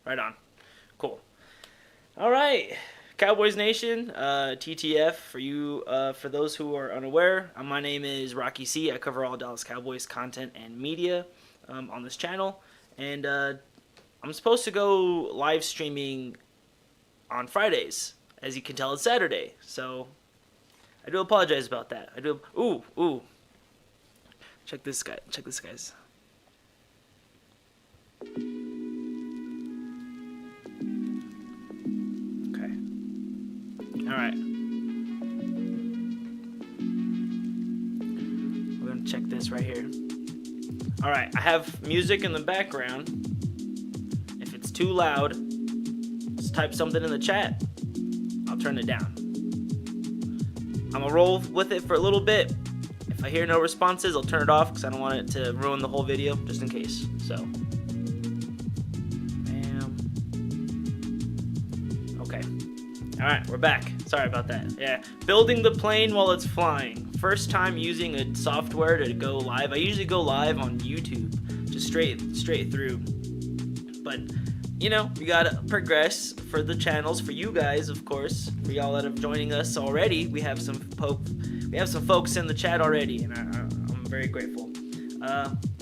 Right on. Cool. All right. Cowboys Nation, TTF for you. For those who are unaware, my name is Rocky C. I cover all Dallas Cowboys content and media on this channel, and I'm supposed to go live streaming on Fridays. As you can tell, it's Saturday, so I do apologize about that. I do. Ooh. Check this guy. Check this, guys. Okay. All right. We're gonna check this right here. All right. I have music in the background. If it's too loud, just type something in the chat. I'll turn it down. I'm gonna roll with it for a little bit. If I hear no responses, I'll turn it off because I don't want it to ruin the whole video, just in case. So, bam. Okay. All right, we're back. Sorry about that. Yeah, building the plane while it's flying. First time using a software to go live. I usually go live on YouTube, just straight through. But you know, we gotta progress for the channels, for you guys, of course, for y'all that are joining us already. We have some folks in the chat already, and I'm very grateful.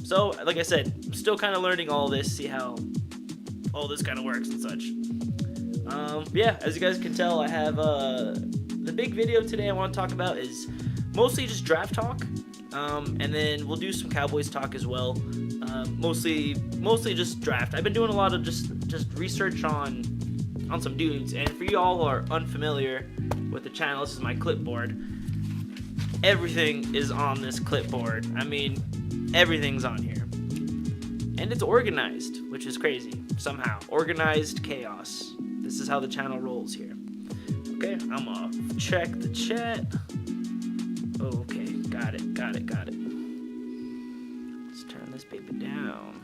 So, like I said, I'm still kind of learning all this, see how all this kind of works and such. Yeah, as you guys can tell, I have the big video today I want to talk about is mostly just draft talk, and then we'll do some Cowboys talk as well. Mostly just draft. I've been doing a lot of just research on some dudes, and for you all who are unfamiliar with the channel, this is my clipboard. Everything is on this clipboard. I mean, everything's on here, and it's organized, which is crazy. Somehow, organized chaos. This is how the channel rolls here. Okay, I'm gonna check the chat. Okay, got it. Let's turn this baby down.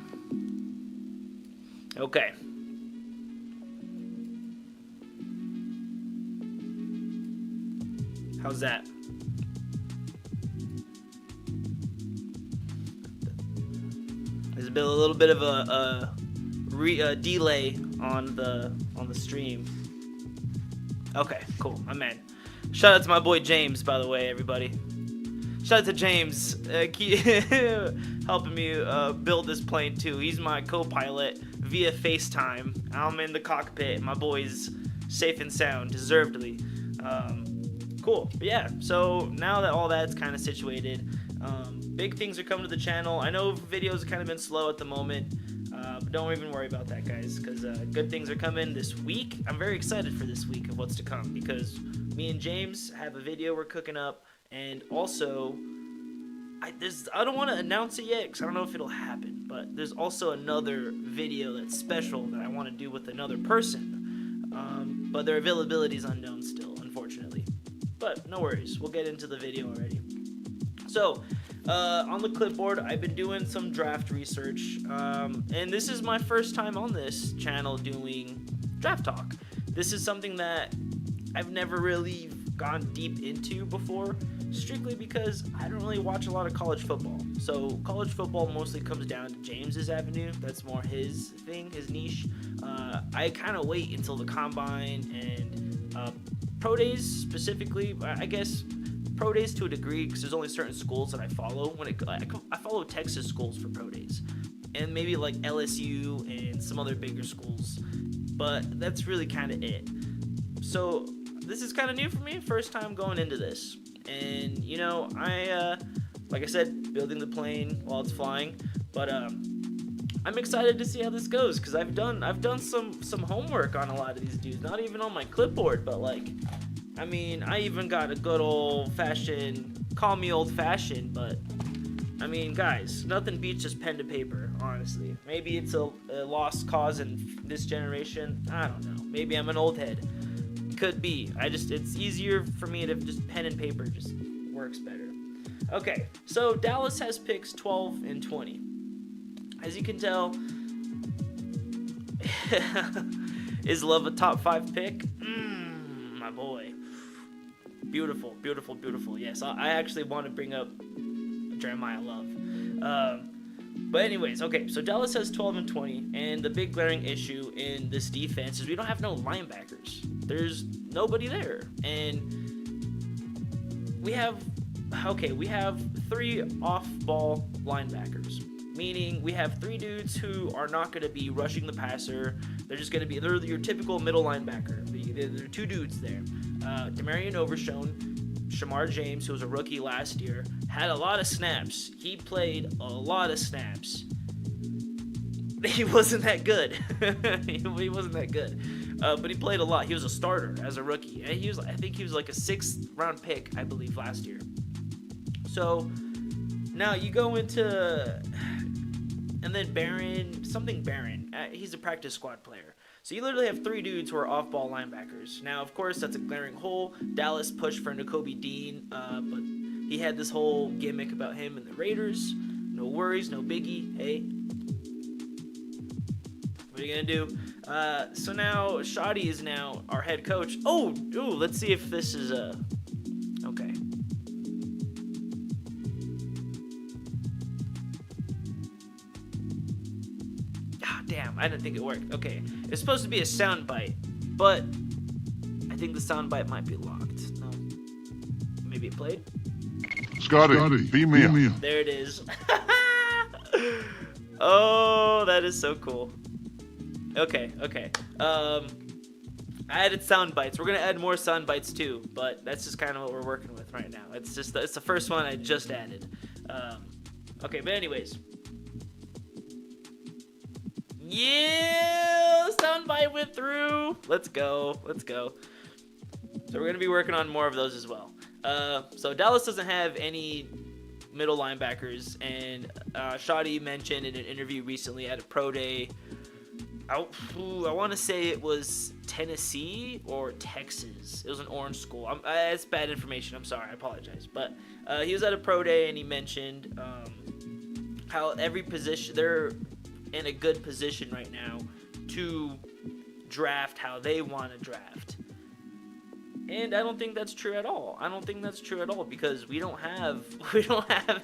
Okay. How's that? There's been a little bit of a delay on the stream. Okay, cool. I'm in. Shout out to my boy James, by the way, everybody. Shout out to James, helping me build this plane too. He's my co-pilot via FaceTime. I'm in the cockpit. My boy's safe and sound, deservedly. Cool. But yeah, so now that all that's kind of situated, big things are coming to the channel. I know videos have kind of been slow at the moment, but don't even worry about that, guys, because good things are coming this week. I'm very excited for this week of what's to come, because me and James have a video we're cooking up, and also I don't want to announce it yet because I don't know if it'll happen, but there's also another video that's special that I want to do with another person, but their availability is unknown still, unfortunately. But no worries, we'll get into the video already. So, on the clipboard, I've been doing some draft research, and this is my first time on this channel doing draft talk. This is something that I've never really gone deep into before, strictly because I don't really watch a lot of college football. So college football mostly comes down to James's avenue. That's more his thing, his niche. I kind of wait until the combine and pro days specifically. I guess pro days to a degree, because there's only certain schools that I follow. I follow Texas schools for pro days, and maybe like LSU and some other bigger schools, but that's really kind of it. So this is kind of new for me, first time going into this, and you know, like I said, building the plane while it's flying, but I'm excited to see how this goes, because I've done some homework on a lot of these dudes, not even on my clipboard, but like, I mean, I even got a good old-fashioned, call me old-fashioned, but I mean, guys, nothing beats just pen to paper, honestly. Maybe it's a lost cause in this generation, I don't know, maybe I'm an old head. Could be. It's easier for me to just pen and paper, just works better. Okay, so Dallas has picks 12 and 20. As you can tell, is Love a top 5 pick? My boy. Beautiful, beautiful, beautiful. Yes, I actually want to bring up Jeremiah Love. But anyways, okay, so Dallas has 12-20, and the big glaring issue in this defense is we don't have no linebackers. There's nobody there, and we have 3 off-ball linebackers, meaning we have 3 dudes who are not going to be rushing the passer. They're just going to be your typical middle linebacker. There are 2 dudes there. Demarion Overshown, Shamar James, who was a rookie last year, had a lot of snaps. He played a lot of snaps. He wasn't that good. he wasn't that good. But he played a lot. He was a starter as a rookie. And I think he was like a 6th round pick, I believe, last year. So now you go into, and then Barron. He's a practice squad player. So you literally have 3 dudes who are off-ball linebackers. Now, of course, that's a glaring hole. Dallas pushed for Nakobe Dean, but he had this whole gimmick about him and the Raiders. No worries, no biggie. Hey, what are you gonna do? So now Shoddy is now our head coach. Let's see if this is okay. Damn, I didn't think it worked. Okay, it's supposed to be a sound bite, but I think the sound bite might be locked. No, maybe it played. Scotty, beam me up. There it is. Oh, that is so cool. Okay. I added sound bites. We're gonna add more sound bites too, but that's just kind of what we're working with right now. It's the first one I just added. Okay, but anyways. Yeah, soundbite went through. Let's go. So we're going to be working on more of those as well. So Dallas doesn't have any middle linebackers, and Shoddy mentioned in an interview recently at a pro day, I want to say it was Tennessee or Texas. It was an orange school. It's bad information. I'm sorry. I apologize. But he was at a pro day, and he mentioned how every position, they're in a good position right now to draft how they want to draft. And I don't think that's true at all. Because we don't have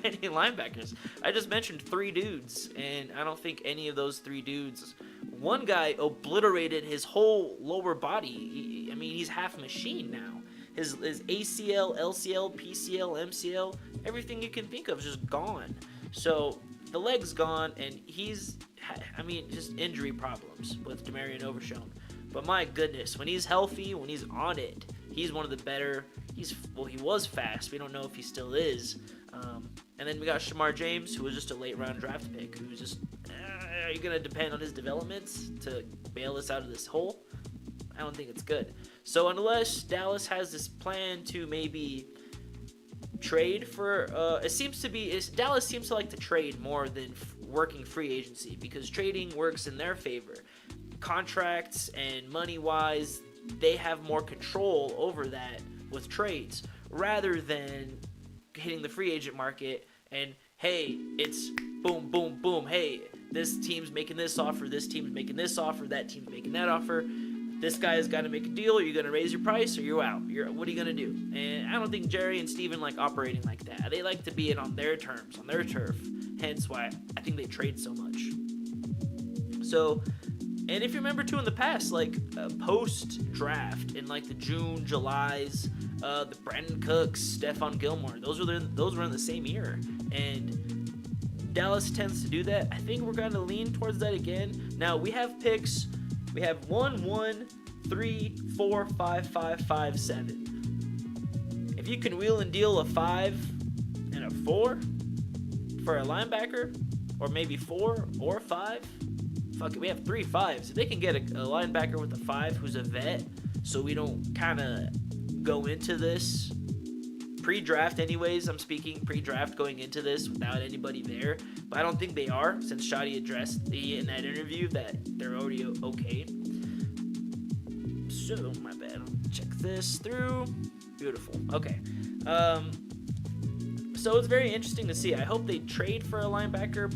any linebackers. I just mentioned 3 dudes, and I don't think any of those 3 dudes. One guy obliterated his whole lower body. He's half machine now. His ACL, LCL, PCL, MCL, everything you can think of is just gone. So the leg's gone, and just injury problems with Demarion Overshown. But my goodness, when he's healthy, when he's on it, he's one of the better. He was fast. We don't know if he still is. And then we got Shamar James, who was just a late round draft pick, who's just, are you going to depend on his developments to bail us out of this hole? I don't think it's good. So unless Dallas has this plan to maybe trade for, Dallas seems to like to trade more than working free agency, because trading works in their favor. Contracts and money-wise, they have more control over that with trades, rather than hitting the free agent market and, hey, it's boom, boom, boom. Hey, this team's making this offer, this team's making this offer, that team's making that offer. This guy's got to make a deal. Are you going to raise your price, or you're out? What are you going to do? And I don't think Jerry and Steven like operating like that. They like to be in on their terms, on their turf. Hence why I think they trade so much. So, and if you remember too, in the past, like post-draft, in like the June, Julys, the Brandon Cooks, Stephon Gilmore, those were in the same year. And Dallas tends to do that. I think we're going to lean towards that again. Now, we have picks. We have 1, 1, 3, 4, 5, 5, 5, 7. If you can wheel and deal a 5 and a 4 for a linebacker, or maybe 4 or 5, fuck it, we have 3 5s. If they can get a linebacker with a 5 who's a vet, so we don't kind of go into this pre-draft anyways. I'm speaking pre-draft going into this without anybody there. But I don't think they are, since Shoddy addressed in that interview that they're already okay. So, my bad. I'll check this through. Beautiful. Okay. So it's very interesting to see. I hope they trade for a linebacker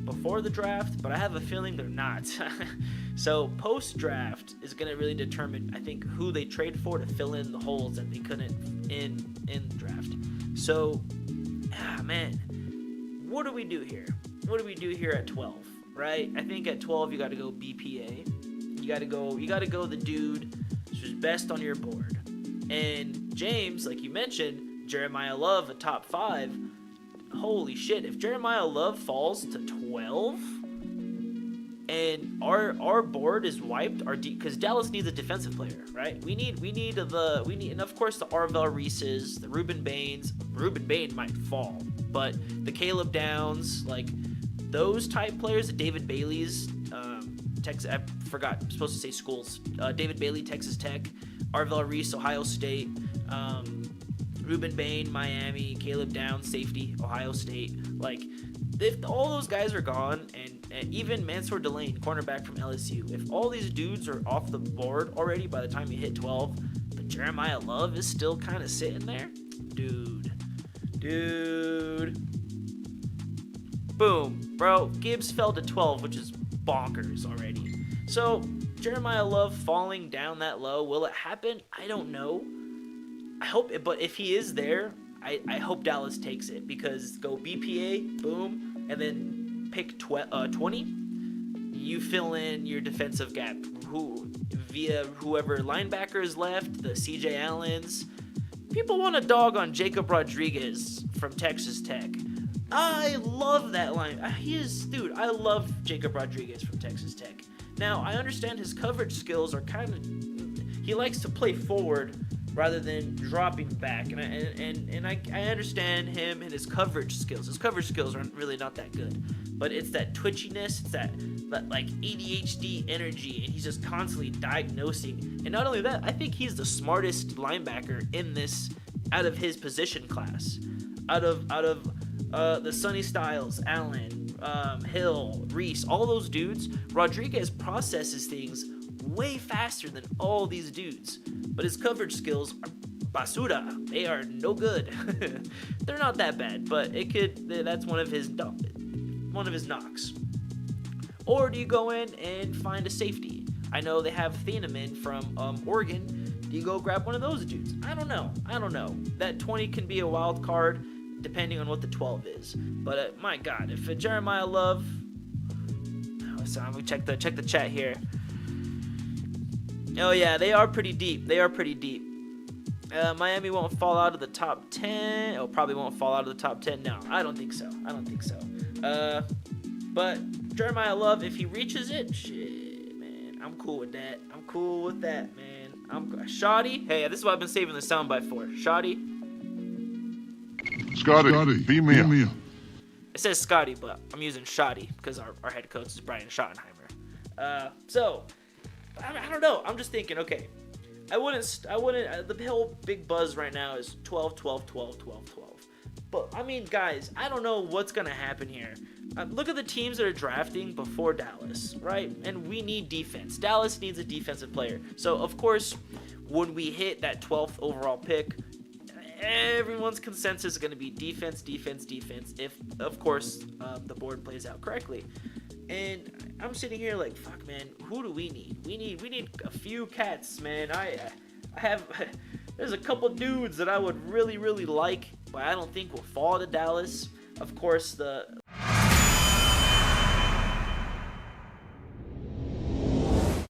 before the draft, but I have a feeling they're not. So post-draft is going to really determine, I think, who they trade for to fill in the holes that they couldn't in the draft. So, man, what do we do here? what do we do here at 12, right? I think at 12 you got to go BPA. You got to go the dude who's best on your board. And James, like you mentioned, Jeremiah Love, a top 5. Holy shit, if Jeremiah Love falls to 12 and our board is wiped, because Dallas needs a defensive player, right? We need and of course the Arvell Reeses, the Ruben Baines. Ruben Bain might fall, but the Caleb Downs, like those type players, the David Bailey's, Texas, I forgot, I'm supposed to say schools. David Bailey, Texas Tech, Arvell Reese, Ohio State, Ruben Bain, Miami, Caleb Downs, safety, Ohio State. Like, if all those guys are gone, and even Mansour Delane, cornerback from LSU, if all these dudes are off the board already by the time you hit 12, but Jeremiah Love is still kind of sitting there, dude. Boom, bro. Gibbs fell to 12, which is bonkers already. So, Jeremiah Love falling down that low, will it happen? I don't know. I hope it, but if he is there, I hope Dallas takes it, because go BPA, boom, and then pick 20. You fill in your defensive gap via whoever linebacker is left, the CJ Allens. People want to dog on Jacob Rodriguez from Texas Tech. I love that line. I love Jacob Rodriguez from Texas Tech. Now, I understand his coverage skills are he likes to play forward rather than dropping back, and I understand him and his coverage skills. His coverage skills are really not that good, but it's that twitchiness, it's that like ADHD energy, and he's just constantly diagnosing. And not only that, I think he's the smartest linebacker in this, out of his position class, out of the Sonny Styles, Allen, Hill, Reese, all those dudes. Rodriguez processes things way faster than all these dudes, but his coverage skills are basura. They are no good. They're not that bad, but that's one of his knocks. Or do you go in and find a safety? I know they have Thieneman from Oregon. Do you go grab one of those dudes? I don't know. That 20 can be a wild card depending on what the 12 is. But my God, if a Jeremiah Love, so I'm gonna check the chat here. Oh yeah, they are pretty deep. Miami won't fall out of the top 10. Oh, probably won't fall out of the top 10. No, I don't think so. But Jeremiah Love, if he reaches it, shit, man, I'm cool with that. Man. Shoddy. Hey, this is what I've been saving the soundbite for. Shoddy. Scotty, beam me up. It says Scotty, but I'm using Shoddy because our head coach is Brian Schottenheimer. So, I don't know. I'm just thinking, okay, I wouldn't, the whole big buzz right now is 12. But, I mean, guys, I don't know what's going to happen here. Look at the teams that are drafting before Dallas, right? And we need defense. Dallas needs a defensive player. So, of course, when we hit that 12th overall pick, everyone's consensus is going to be defense, if, of course, the board plays out correctly. And I'm sitting here like, fuck, man, who do we need? We need a few cats, man. I have, there's a couple dudes that I would really, really like, but I don't think will fall to Dallas. Of course, the